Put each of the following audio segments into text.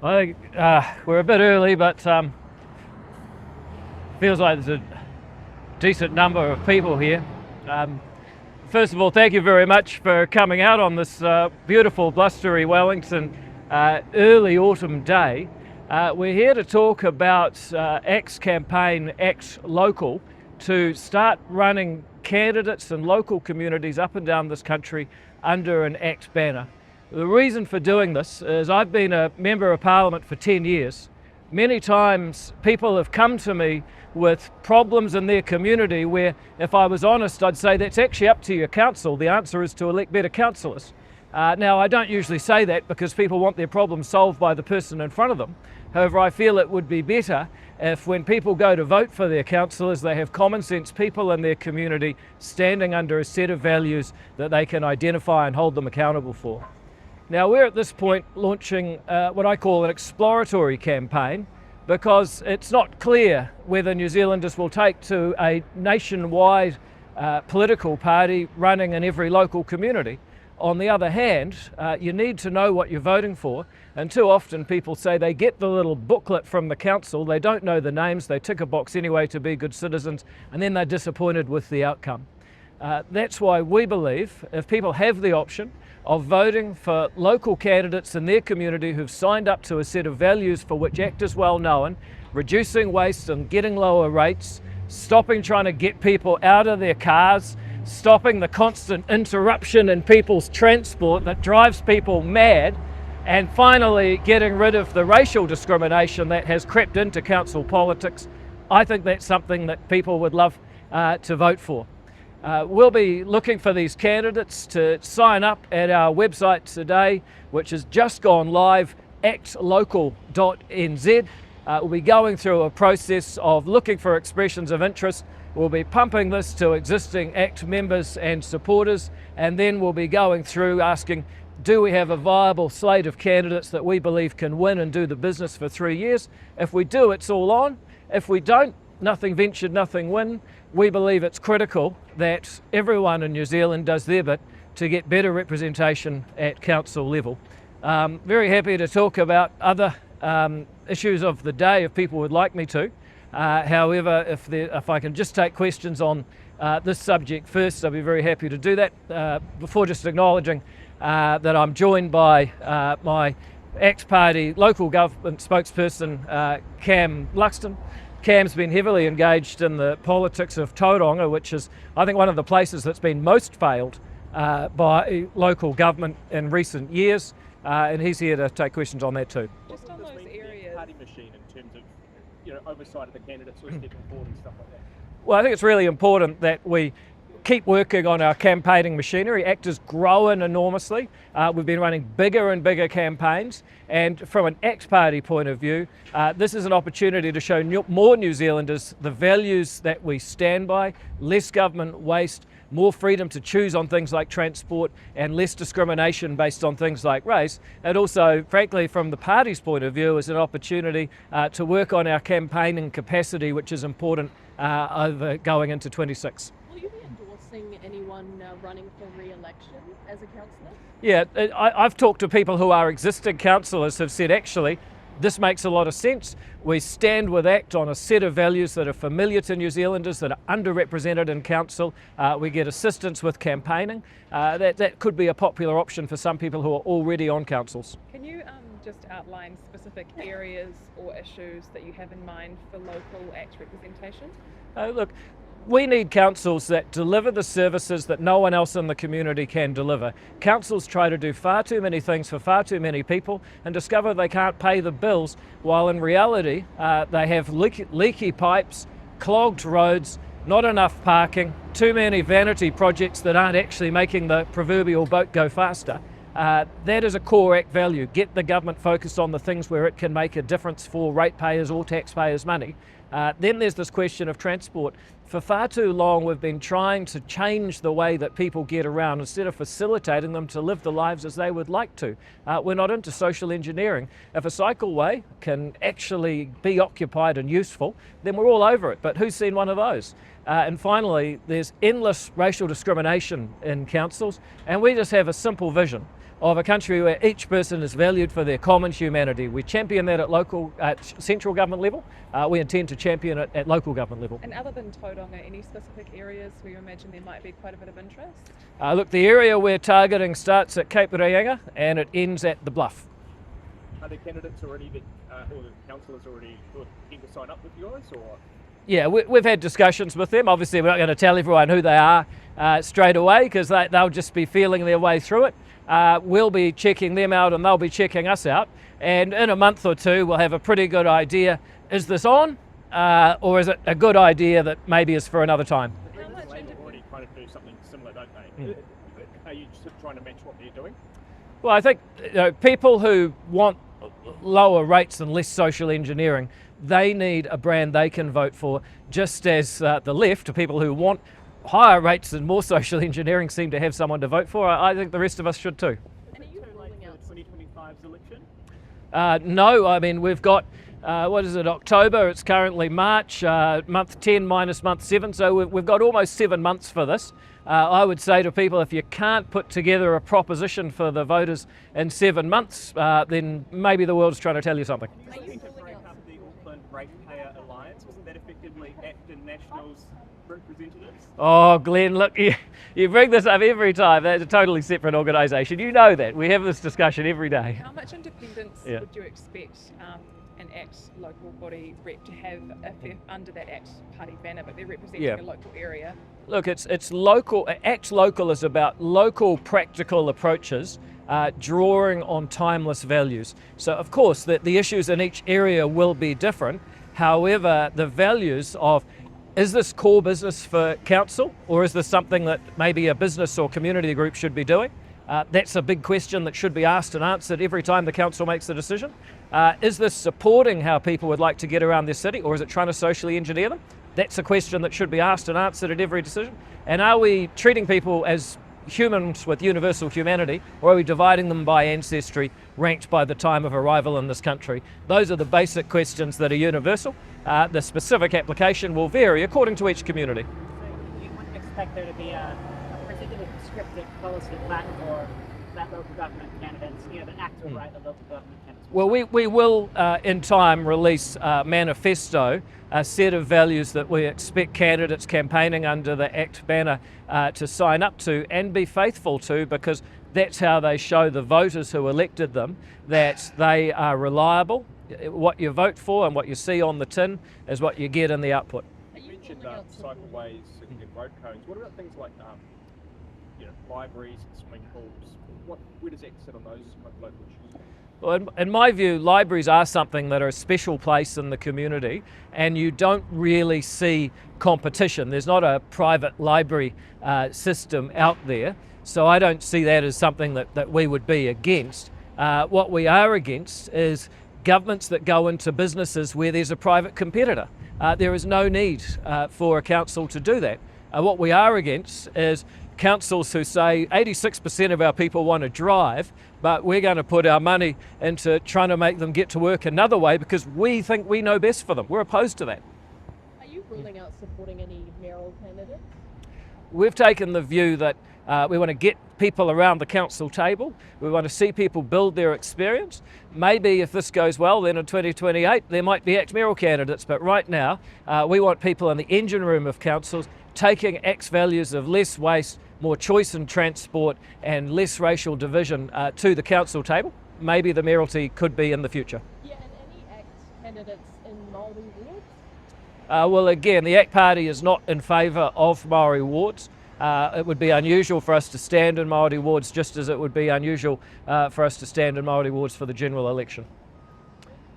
I think we're a bit early, but feels like there's a decent number of people here. First of all, thank you very much for coming out on this beautiful, blustery Wellington early autumn day. We're here to talk about ACT's campaign, ACT Local, to start running candidates and local communities up and down this country under an ACT banner. The reason for doing this is I've been a Member of Parliament for 10 years. Many times people have come to me with problems in their community where, if I was honest, I'd say that's actually up to your council. The answer is to elect better councillors. Now, I don't usually say that because people want their problems solved by the person in front of them. However, I feel it would be better if when people go to vote for their councillors, they have common sense people in their community standing under a set of values that they can identify and hold them accountable for. Now, we're at this point launching what I call an exploratory campaign, because it's not clear whether New Zealanders will take to a nationwide political party running in every local community. On the other hand, you need to know what you're voting for, and too often people say they get the little booklet from the council, they don't know the names, they tick a box anyway to be good citizens, and then they're disappointed with the outcome. That's why we believe if people have the option of voting for local candidates in their community who've signed up to a set of values for which ACT is well known, reducing waste and getting lower rates, stopping trying to get people out of their cars, stopping the constant interruption in people's transport that drives people mad, and finally getting rid of the racial discrimination that has crept into council politics, I think that's something that people would love to vote for. We'll be looking for these candidates to sign up at our website today, which has just gone live, actlocal.nz. We'll be going through a process of looking for expressions of interest. We'll be pumping this to existing ACT members and supporters, and then we'll be going through asking, do we have a viable slate of candidates that we believe can win and do the business for 3 years? If we do, it's all on. If we don't, nothing ventured, nothing win. We believe it's critical that everyone in New Zealand does their bit to get better representation at council level. Very happy to talk about other issues of the day if people would like me to. However, if I can just take questions on this subject first, I'd be very happy to do that. Before just acknowledging that I'm joined by my ACT Party local government spokesperson, Cam Luxton. Cam's been heavily engaged in the politics of Tauranga, which is, I think, one of the places that's been most failed by local government in recent years, and he's here to take questions on that too. Just on those areas. Party machine in terms of, oversight of the candidates who are stepping forward and stuff like that. Well, I think it's really important that we keep working on our campaigning machinery. ACT has grown enormously. We've been running bigger and bigger campaigns, and from an ACT Party point of view, this is an opportunity to show more New Zealanders the values that we stand by: less government waste, more freedom to choose on things like transport, and less discrimination based on things like race. And also, frankly, from the party's point of view, is an opportunity to work on our campaigning capacity, which is important over going into 26. Will you be endorsing anyone running for re-election as a councillor? Yeah, I've talked to people who are existing councillors who've said, actually, this makes a lot of sense. We stand with ACT on a set of values that are familiar to New Zealanders, that are underrepresented in council. We get assistance with campaigning. That could be a popular option for some people who are already on councils. Can you just outline specific areas or issues that you have in mind for local ACT representation? Look, we need councils that deliver the services that no one else in the community can deliver. Councils try to do far too many things for far too many people and discover they can't pay the bills, while in reality they have leaky pipes, clogged roads, not enough parking, too many vanity projects that aren't actually making the proverbial boat go faster. That is a core ACT value. Get the government focused on the things where it can make a difference for ratepayers or taxpayers' money. Then there's this question of transport. For far too long we've been trying to change the way that people get around instead of facilitating them to live the lives as they would like to. We're not into social engineering. If a cycleway can actually be occupied and useful, then we're all over it. But who's seen one of those? And finally, there's endless racial discrimination in councils, and we just have a simple vision of a country where each person is valued for their common humanity. We champion that at central government level. We intend to champion it at local government level. And other than Tauranga, any specific areas where you imagine there might be quite a bit of interest? Look, the area we're targeting starts at Cape Reinga and it ends at the Bluff. Are there candidates already or the councillors already who are keen to sign up with you guys, or? Yeah, we've had discussions with them. Obviously, we're not going to tell everyone who they are straight away because they'll just be feeling their way through it. We'll be checking them out and they'll be checking us out. And in a month or two, we'll have a pretty good idea, is this on or is it a good idea that maybe is for another time? Labor already kind of do something similar, don't they? Are you just trying to match what they're doing? Well, I think people who want lower rates and less social engineering, they need a brand they can vote for, just as the left, people who want higher rates and more social engineering, seem to have someone to vote for. I think the rest of us should too. And are you ruling out 2025's election? No, I mean, we've got, October, it's currently March, month 10 minus month 7, so we've got almost 7 months for this. I would say to people, if you can't put together a proposition for the voters in 7 months, then maybe the world's trying to tell you something. Are you to break up the Auckland Ratepayer Alliance? Wasn't that effectively Acton National's representatives? Oh, Glenn, look, you bring this up every time. That's a totally separate organisation. You know that. We have this discussion every day. How much independence would you expect an ACT local body rep to have if they're under that ACT party banner, but they're representing a local area? Look, it's local. ACT Local is about local practical approaches, drawing on timeless values. So, of course, the issues in each area will be different. However, the values of, is this core business for council, or is this something that maybe a business or community group should be doing? That's a big question that should be asked and answered every time the council makes a decision. Is this supporting how people would like to get around their city, or is it trying to socially engineer them? That's a question that should be asked and answered at every decision. And are we treating people as humans with universal humanity, or are we dividing them by ancestry, ranked by the time of arrival in this country? Those are the basic questions that are universal. The specific application will vary according to each community. So you wouldn't expect there to be a particular prescriptive policy plan for that local government candidates, the ACT will write the local government candidates? Well, we will in time release a manifesto, a set of values that we expect candidates campaigning under the ACT banner to sign up to and be faithful to, because that's how they show the voters who elected them that they are reliable. What you vote for and what you see on the tin is what you get in the output. You mentioned cycleways and road cones. What about things like libraries and swimming pools? Where does ACT sit on those local issues? Well, in my view, libraries are something that are a special place in the community, and you don't really see competition. There's not a private library system out there, so I don't see that as something that we would be against. What we are against is governments that go into businesses where there's a private competitor. There is no need for a council to do that. What we are against is councils who say 86% of our people want to drive, but we're going to put our money into trying to make them get to work another way because we think we know best for them. We're opposed to that. Are you ruling out supporting any mayoral candidates? We've taken the view that we want to get people around the council table. We want to see people build their experience. Maybe if this goes well, then in 2028 there might be ACT mayoral candidates, but right now we want people in the engine room of councils taking ACT's values of less waste, more choice in transport and less racial division to the council table. Maybe the mayoralty could be in the future. Yeah, and any ACT candidates in Māori wards? Well, again, the ACT Party is not in favour of Maori wards. It would be unusual for us to stand in Māori wards, just as it would be unusual for us to stand in Māori wards for the general election.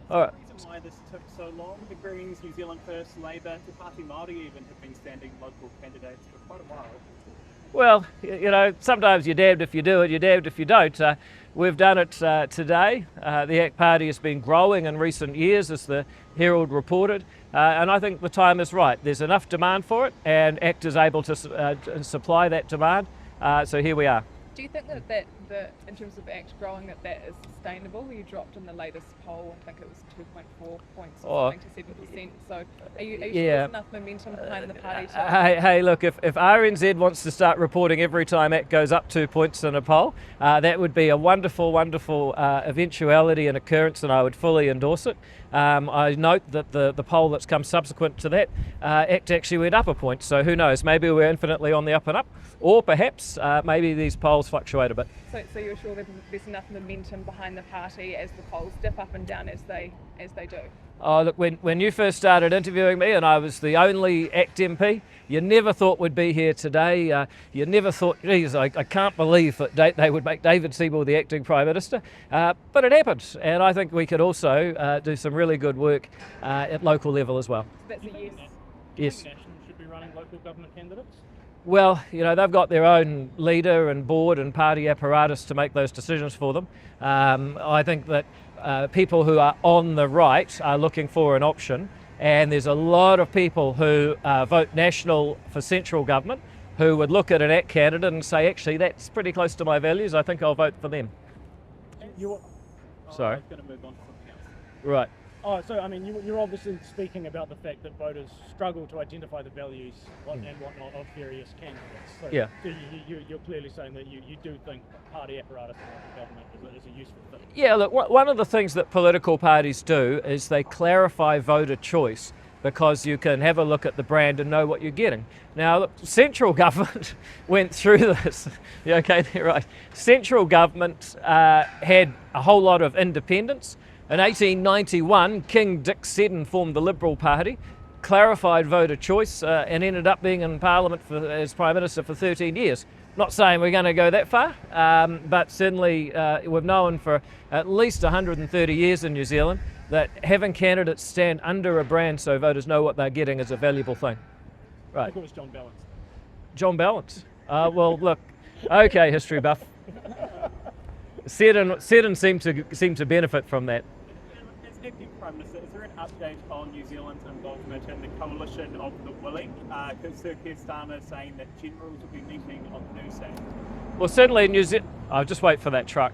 All right. The reason why this took so long, the Greens, New Zealand First, Labour, Te Pāti Māori even have been standing local candidates for quite a while. Well, sometimes you're damned if you do it, you're damned if you don't. We've done it today. The ACT Party has been growing in recent years, as the Herald reported, and I think the time is right. There's enough demand for it, and ACT is able to supply that demand, so here we are. Do you think that in terms of ACT growing, that is sustainable? You dropped in the latest poll, I think it was 2.4 points or something to 7%. So are you sure there's enough momentum behind the party? Hey, look, if RNZ wants to start reporting every time ACT goes up 2 points in a poll, that would be a wonderful, wonderful eventuality and occurrence, and I would fully endorse it. I note that the poll that's come subsequent to that, ACT actually went up a point, so who knows, maybe we're infinitely on the up and up, or perhaps maybe these polls fluctuate a bit. So you're sure that there's enough momentum behind the party as the polls dip up and down as they do? Oh, look, when you first started interviewing me and I was the only ACT MP, you never thought we'd be here today. You never thought, geez, I can't believe that they would make David Seymour the acting Prime Minister. But it happened, and I think we could also do some really good work at local level as well. So that's a yes? Yes. National should be running local government candidates? Well, you know, they've got their own leader and board and party apparatus to make those decisions for them. I think that people who are on the right are looking for an option, and there's a lot of people who vote national for central government who would look at an ACT candidate and say, actually, that's pretty close to my values, I think I'll vote for them. Sorry. I was going to move on to something else. Right. Oh, so I mean, you're obviously speaking about the fact that voters struggle to identify the values and whatnot of various candidates. So, Yeah. So you're clearly saying that you do think party apparatus in local government is a useful thing. Yeah, look, one of the things that political parties do is they clarify voter choice, because you can have a look at the brand and know what you're getting. Now, look, central government went through this. Yeah, okay, they're right. Central government had a whole lot of independence. In 1891, King Dick Seddon formed the Liberal Party, clarified voter choice, and ended up being in Parliament as Prime Minister for 13 years. Not saying we're going to go that far, but certainly we've known for at least 130 years in New Zealand that having candidates stand under a brand so voters know what they're getting is a valuable thing. I Right. think it was John Balance. John Balance. Well, look, okay, history buff. Seddon seemed to benefit from that. As acting Prime Minister, is there an update on New Zealand's involvement in the coalition of the willing? Because Sir Keir Starmer saying that generals will be meeting on Thursday. Well, certainly I'll just wait for that truck.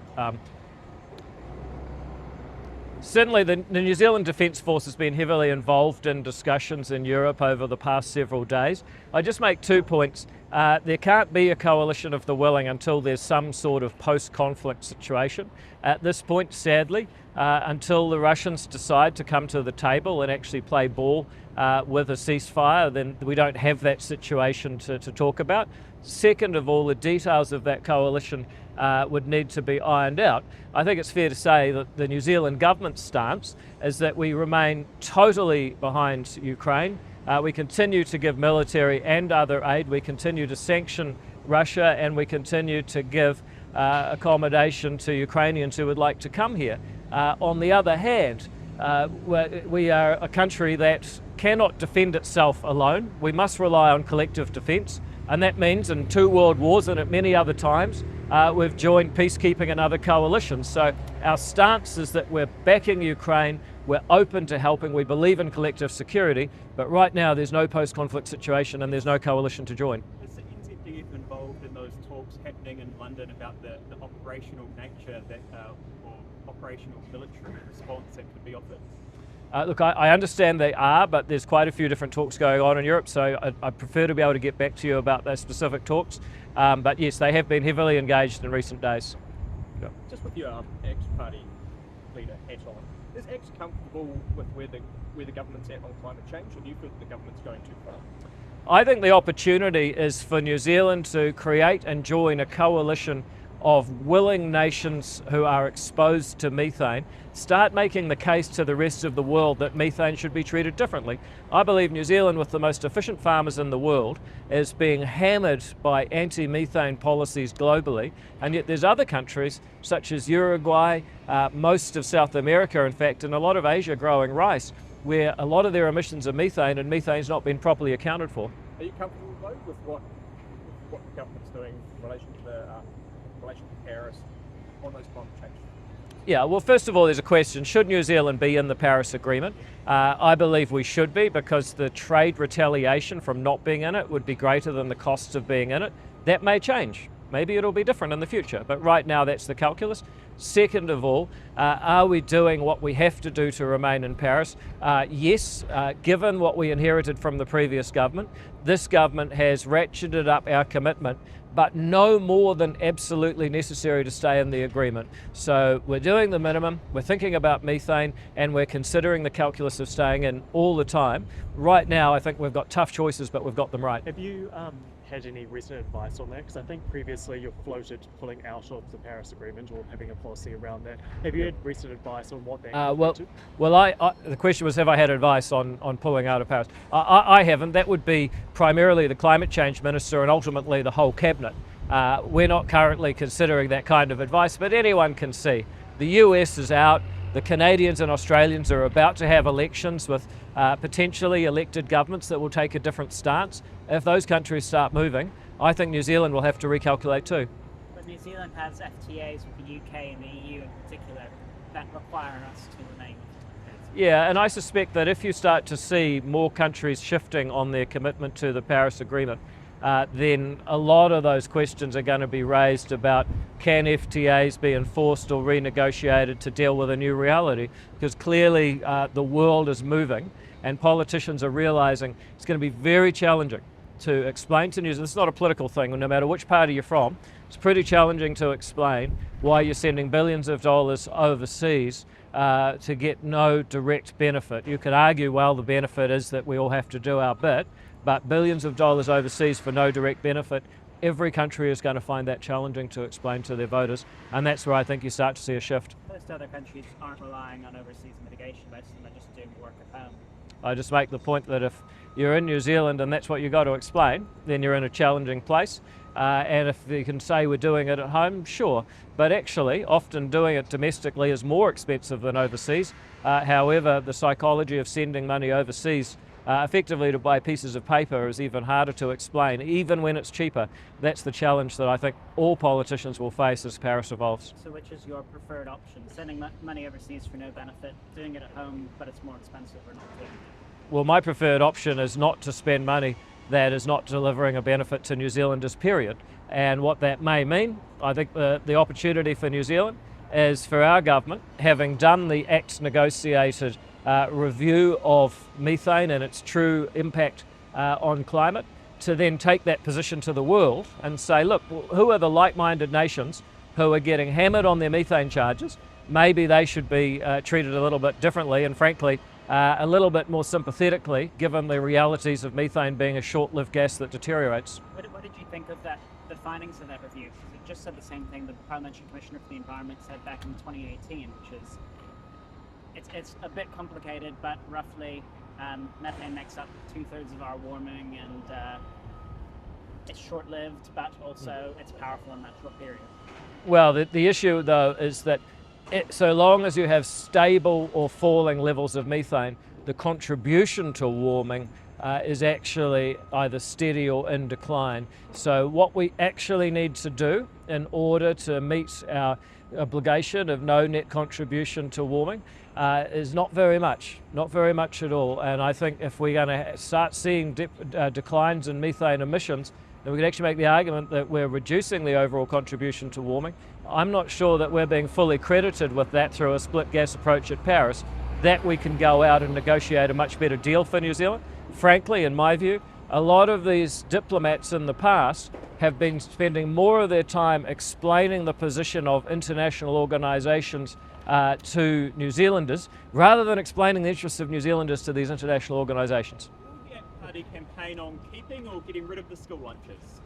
Certainly the New Zealand Defence Force has been heavily involved in discussions in Europe over the past several days. I just make 2 points. There can't be a coalition of the willing until there's some sort of post-conflict situation. At this point, sadly, until the Russians decide to come to the table and actually play ball with a ceasefire, then we don't have that situation to talk about. Second of all, the details of that coalition would need to be ironed out. I think it's fair to say that the New Zealand government's stance is that we remain totally behind Ukraine. We continue to give military and other aid. We continue to sanction Russia, and we continue to give accommodation to Ukrainians who would like to come here. On the other hand, we are a country that cannot defend itself alone. We must rely on collective defence, and that means in 2 world wars and at many other times we've joined peacekeeping and other coalitions. So our stance is that we're backing Ukraine, we're open to helping, we believe in collective security, but right now there's no post-conflict situation and there's no coalition to join. Is the NZDF involved in those talks happening in London about the operational nature that, or operational military response that could be offered? Look, I understand they are, but there's quite a few different talks going on in Europe, so I prefer to be able to get back to you about those specific talks. But yes, they have been heavily engaged in recent days. Yeah. Just with your ACT party leader hat on, is ACT comfortable with where the government's at on climate change, or do you feel that the government's going too far? I think the opportunity is for New Zealand to create and join a coalition of willing nations who are exposed to methane, start making the case to the rest of the world that methane should be treated differently. I believe New Zealand, with the most efficient farmers in the world, is being hammered by anti-methane policies globally, and yet there's other countries such as Uruguay, most of South America in fact, and a lot of Asia growing rice, where a lot of their emissions are methane and methane's not been properly accounted for. Are you comfortable though with what the government's doing in relation to Paris on those climate change? Yeah, well, first of all, there's a question, should New Zealand be in the Paris Agreement? I believe we should be, because the trade retaliation from not being in it would be greater than the costs of being in it. That may change. Maybe it'll be different in the future, but right now that's the calculus. Second of all, are we doing what we have to do to remain in Paris? Yes, given what we inherited from the previous government, this government has ratcheted up our commitment, but no more than absolutely necessary to stay in the agreement. So we're doing the minimum, we're thinking about methane, and we're considering the calculus of staying in all the time. Right now, I think we've got tough choices, but we've got them right. Have you had any recent advice on that? Because I think previously you've floated pulling out of the Paris Agreement or having a policy around that. Have you had recent advice on what that the question was, have I had advice on pulling out of Paris? I haven't. That would be primarily the climate change minister and ultimately the whole cabinet. We're not currently considering that kind of advice, but anyone can see. The US is out. The Canadians and Australians are about to have elections with potentially elected governments that will take a different stance. If those countries start moving, I think New Zealand will have to recalculate too. But New Zealand has FTAs with the UK and the EU in particular that require us to remain. Yeah, and I suspect that if you start to see more countries shifting on their commitment to the Paris Agreement, then a lot of those questions are going to be raised about can FTAs be enforced or renegotiated to deal with a new reality, because clearly the world is moving and politicians are realising it's going to be very challenging to explain to New Zealand. It's not a political thing, no matter which party you're from. It's pretty challenging to explain why you're sending billions of dollars overseas to get no direct benefit. You could argue, well, the benefit is that we all have to do our bit, but billions of dollars overseas for no direct benefit, every country is going to find that challenging to explain to their voters, and that's where I think you start to see a shift. Most other countries aren't relying on overseas mitigation, most of them are just doing work at home. I just make the point that if you're in New Zealand and that's what you've got to explain, then you're in a challenging place. And if you can say we're doing it at home, sure. But actually, often doing it domestically is more expensive than overseas. However, the psychology of sending money overseas effectively to buy pieces of paper is even harder to explain, even when it's cheaper. That's the challenge that I think all politicians will face as Paris evolves. So which is your preferred option? Sending money overseas for no benefit, doing it at home but it's more expensive, or not doing it? Well, my preferred option is not to spend money that is not delivering a benefit to New Zealanders, period. And what that may mean, I think the opportunity for New Zealand is for our government, having done the Act's negotiated review of methane and its true impact on climate, to then take that position to the world and say, look, who are the like-minded nations who are getting hammered on their methane charges? Maybe they should be treated a little bit differently and frankly a little bit more sympathetically, given the realities of methane being a short-lived gas that deteriorates. What did you think of that, the findings of that review? Because it just said the same thing the Parliamentary Commissioner for the Environment said back in 2018, which is it's a bit complicated, but roughly methane makes up 2/3 of our warming, and it's short-lived, but also it's powerful in that short period. Well, the issue though is that so long as you have stable or falling levels of methane, the contribution to warming is actually either steady or in decline. So what we actually need to do in order to meet our obligation of no net contribution to warming is not very much at all. And I think if we're going to start seeing declines in methane emissions, then we could actually make the argument that we're reducing the overall contribution to warming. I'm not sure that we're being fully credited with that through a split gas approach at Paris, that we can go out and negotiate a much better deal for New Zealand. Frankly, in my view, a lot of these diplomats in the past have been spending more of their time explaining the position of international organisations to New Zealanders, rather than explaining the interests of New Zealanders to these international organisations. Will the ACT Party campaign on keeping or getting rid of the school lunches?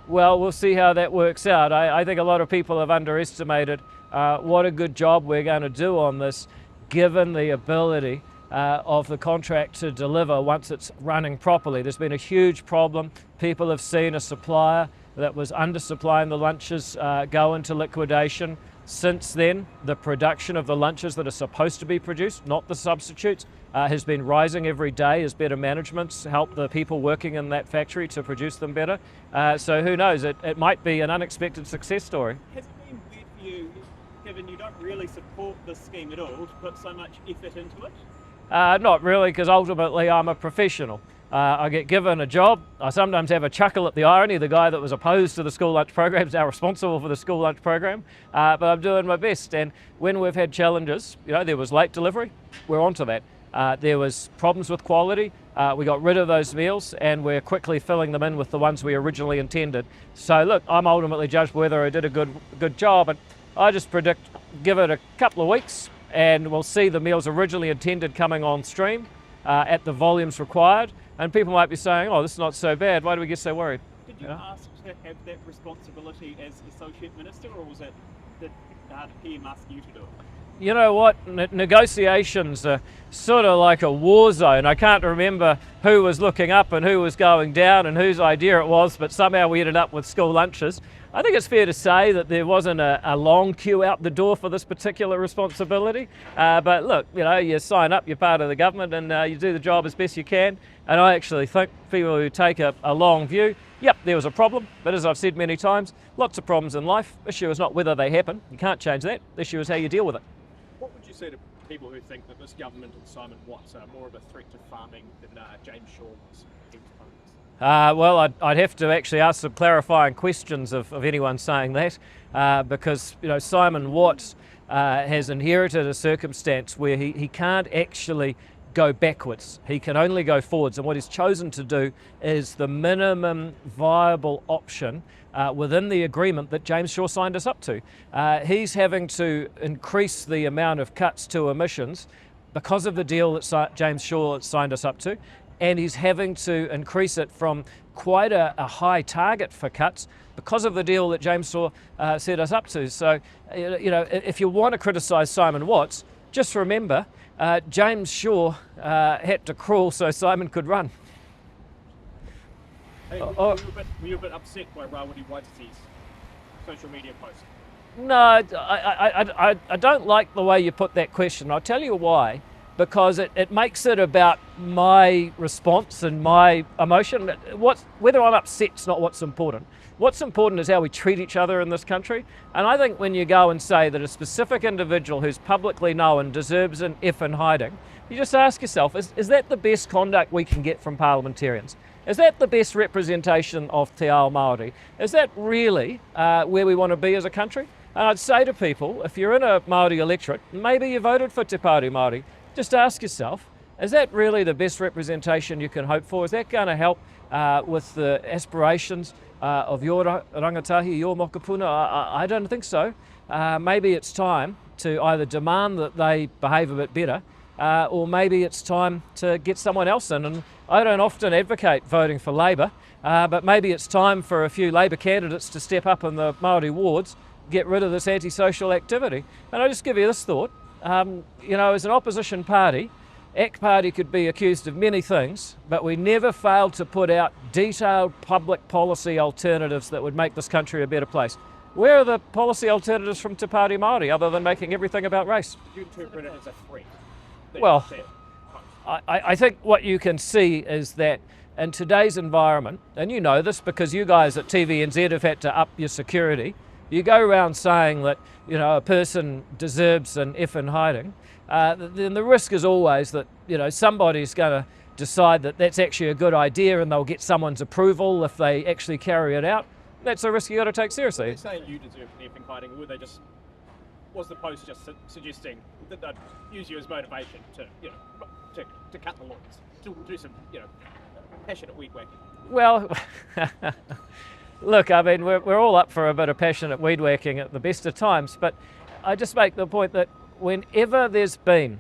Well, we'll see how that works out. I think a lot of people have underestimated what a good job we're going to do on this, given the ability of the contract to deliver once it's running properly. There's been a huge problem. People have seen a supplier that was undersupplying the lunches go into liquidation. Since then, the production of the lunches that are supposed to be produced, not the substitutes, has been rising every day as better managements help the people working in that factory to produce them better. So who knows, it might be an unexpected success story. Has it been weird for you, given you don't really support this scheme at all, to put so much effort into it? Not really, because ultimately I'm a professional. I get given a job. I sometimes have a chuckle at the irony. The guy that was opposed to the school lunch program is now responsible for the school lunch program. But I'm doing my best. And when we've had challenges, there was late delivery, we're onto that. There was problems with quality. We got rid of those meals and we're quickly filling them in with the ones we originally intended. So look, I'm ultimately judged whether I did a good job, and I just predict, give it a couple of weeks and we'll see the meals originally intended coming on stream at the volumes required. And people might be saying, oh, this is not so bad, why do we get so worried? Did you ask to have that responsibility as Associate Minister, or was it that the PM asked you to do it? You know what, negotiations are sort of like a war zone. I can't remember who was looking up and who was going down and whose idea it was, but somehow we ended up with school lunches. I think it's fair to say that there wasn't a long queue out the door for this particular responsibility. But look, you sign up, you're part of the government, and you do the job as best you can. And I actually think people who take a long view, yep, there was a problem, but as I've said many times, lots of problems in life. Issue is not whether they happen, you can't change that. The issue is how you deal with it. What would you say to people who think that this government and Simon Watts are more of a threat to farming than James Shaw was? Well, I'd have to actually ask some clarifying questions of anyone saying that, because Simon Watts has inherited a circumstance where he can't actually go backwards. He can only go forwards, and what he's chosen to do is the minimum viable option within the agreement that James Shaw signed us up to. He's having to increase the amount of cuts to emissions because of the deal that James Shaw signed us up to, and he's having to increase it from quite a high target for cuts because of the deal that James Shaw set us up to. So, if you want to criticise Simon Watts, just remember James Shaw had to crawl so Simon could run. Hey, were you a bit upset by Rawiri Waititi's social media post? No, I don't like the way you put that question. I'll tell you why. Because it makes it about my response and my emotion. Whether I'm upset's not what's important. What's important is how we treat each other in this country. And I think when you go and say that a specific individual who's publicly known deserves an F in hiding, you just ask yourself, is that the best conduct we can get from parliamentarians? Is that the best representation of Te Ao Māori? Is that really where we want to be as a country? And I'd say to people, if you're in a Māori electorate, maybe you voted for Te Pāori Māori, just ask yourself, is that really the best representation you can hope for? Is that going to help with the aspirations of your rangatahi, your mokopuna? I don't think so. Maybe it's time to either demand that they behave a bit better, or maybe it's time to get someone else in. And I don't often advocate voting for Labour, but maybe it's time for a few Labour candidates to step up in the Māori wards, get rid of this antisocial activity. And I'll just give you this thought. As an opposition party, ACT Party could be accused of many things, but we never failed to put out detailed public policy alternatives that would make this country a better place. Where are the policy alternatives from Te Pāori Māori other than making everything about race? Do you interpret it as a threat? Well, I think what you can see is that in today's environment, and you know this because you guys at TVNZ have had to up your security, you go around saying that a person deserves an F in hiding, then the risk is always that somebody's going to decide that that's actually a good idea and they'll get someone's approval if they actually carry it out. That's a risk you got to take seriously. They're saying you deserve an F in hiding. Was the post just suggesting that they'd use you as motivation to cut the lawns, to do some passionate weed whacking? Well. Look, I mean, we're all up for a bit of passionate weed whacking at the best of times, but I just make the point that whenever there's been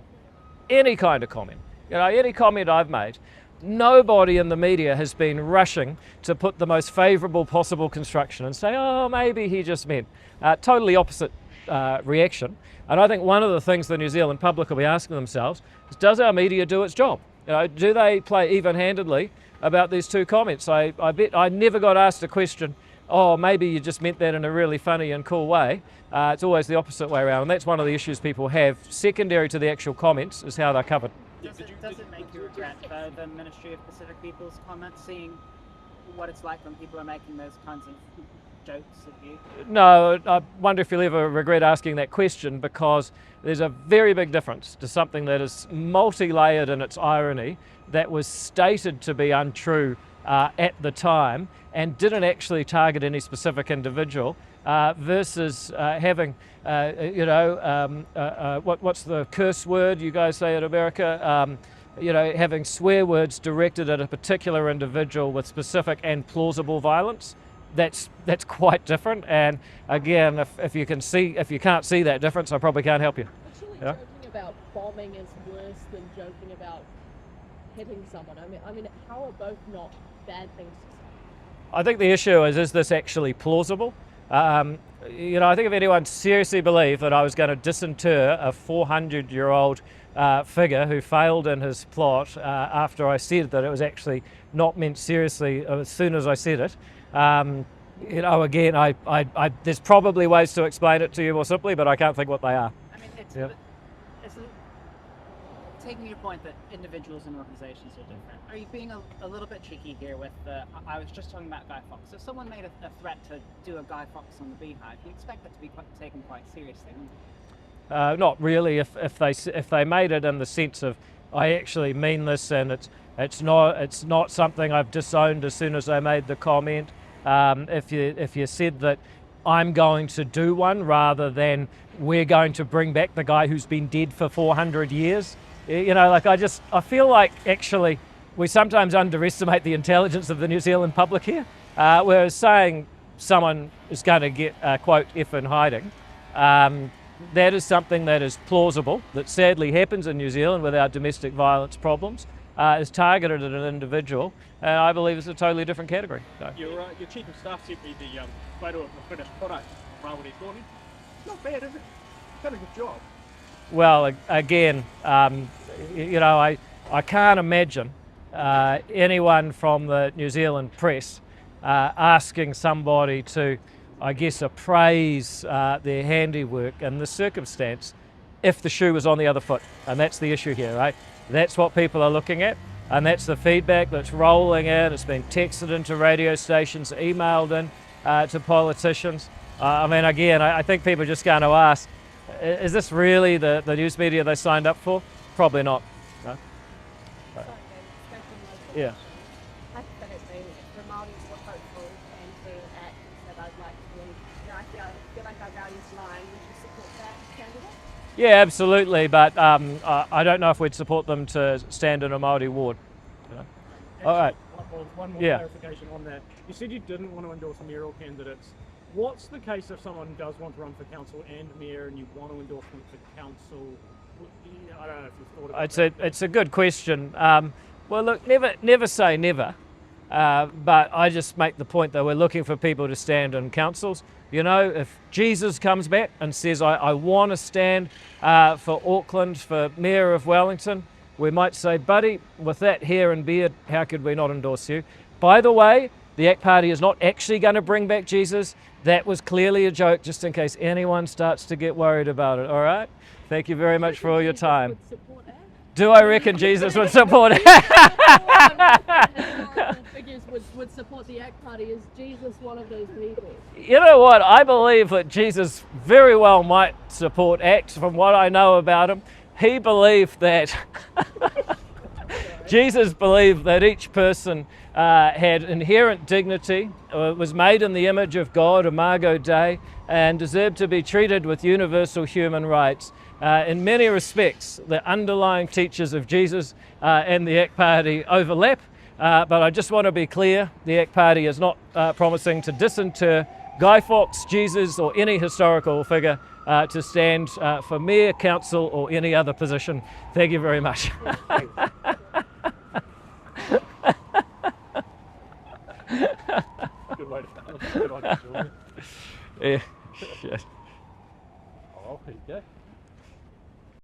any kind of comment, any comment I've made, nobody in the media has been rushing to put the most favourable possible construction and say, oh, maybe he just meant. Totally opposite reaction. And I think one of the things the New Zealand public will be asking themselves is, does our media do its job? Do they play even-handedly about these two comments? I bet I never got asked a question, oh, maybe you just meant that in a really funny and cool way. It's always the opposite way around, and that's one of the issues people have. Secondary to the actual comments is how they're covered. Does it make you regret the Ministry of Pacific People's comments, seeing what it's like when people are making those kinds of jokes at you? No, I wonder if you'll ever regret asking that question, because there's a very big difference to something that is multi-layered in its irony, that was stated to be untrue at the time and didn't actually target any specific individual, versus having, what's the curse word you guys say in America? Having swear words directed at a particular individual with specific and plausible violence. That's quite different. And again, if you can't see that difference, I probably can't help you. Actually, Yeah? joking about bombing is worse than joking about hitting someone. I mean, how are both not bad things to say? I think the issue is this actually plausible? I think if anyone seriously believed that I was going to disinter a 400-year-old figure who failed in his plot after I said that it was actually not meant seriously as soon as I said it, again, there's probably ways to explain it to you more simply, but I can't think what they are. I mean, Yeah. Taking your point that individuals and organisations are different, are you being a little bit cheeky here with I was just talking about Guy Fawkes. If someone made a threat to do a Guy Fawkes on the Beehive, you expect that to be taken quite seriously, wouldn't you? Not really. If they made it in the sense of I actually mean this, and it's not something I've disowned as soon as I made the comment. If you said that I'm going to do one rather than we're going to bring back the guy who's been dead for 400 years, I feel like actually we sometimes underestimate the intelligence of the New Zealand public here. Whereas saying someone is going to get quote F in hiding. That is something that is plausible, that sadly happens in New Zealand with our domestic violence problems, is targeted at an individual, and I believe it's a totally different category. So. Your chief of staff sent me the photo of the finished product from Rawiri Waititi. Not bad, is it? Done a good job. Well, again, I can't imagine anyone from the New Zealand press asking somebody to, I guess, appraise their handiwork in this circumstance if the shoe was on the other foot. And that's the issue here, right? That's what people are looking at, and that's the feedback that's rolling in. It's been texted into radio stations, emailed in to politicians. I think people are just going to ask, is this really the news media they signed up for? Probably not. No? Yeah. Hypothetically, if the Māori were hopeful and to act that I'd like to, I feel like our values line, would you support that candidate? Yeah, absolutely, but I don't know if we'd support them to stand in a Māori ward. All right. One more Yeah. clarification on that. You said you didn't want to endorse mayoral candidates. What's the case if someone does want to run for council and mayor and you want to endorse them for council? I don't know if you've thought about that. It's a good question. Well, look, never say never, but I just make the point that we're looking for people to stand in councils. If Jesus comes back and says, I want to stand for Auckland, for Mayor of Wellington, we might say, buddy, with that hair and beard, how could we not endorse you? By the way, the ACT Party is not actually going to bring back Jesus. That was clearly a joke, just in case anyone starts to get worried about it, all right? Thank you very much for all your time. Do I reckon Jesus would support it? Figures would support the ACT Party. Is Jesus one of those people? You know what? I believe that Jesus very well might support ACT from what I know about him. He believed that Jesus believed that each person had inherent dignity, was made in the image of God, Imago Dei, and deserved to be treated with universal human rights. In many respects, the underlying teachers of Jesus and the ACT Party overlap, but I just want to be clear, the ACT Party is not promising to disinter Guy Fawkes, Jesus, or any historical figure to stand for mayor, council, or any other position. Thank you very much. Good way to put it. Yeah. Shit.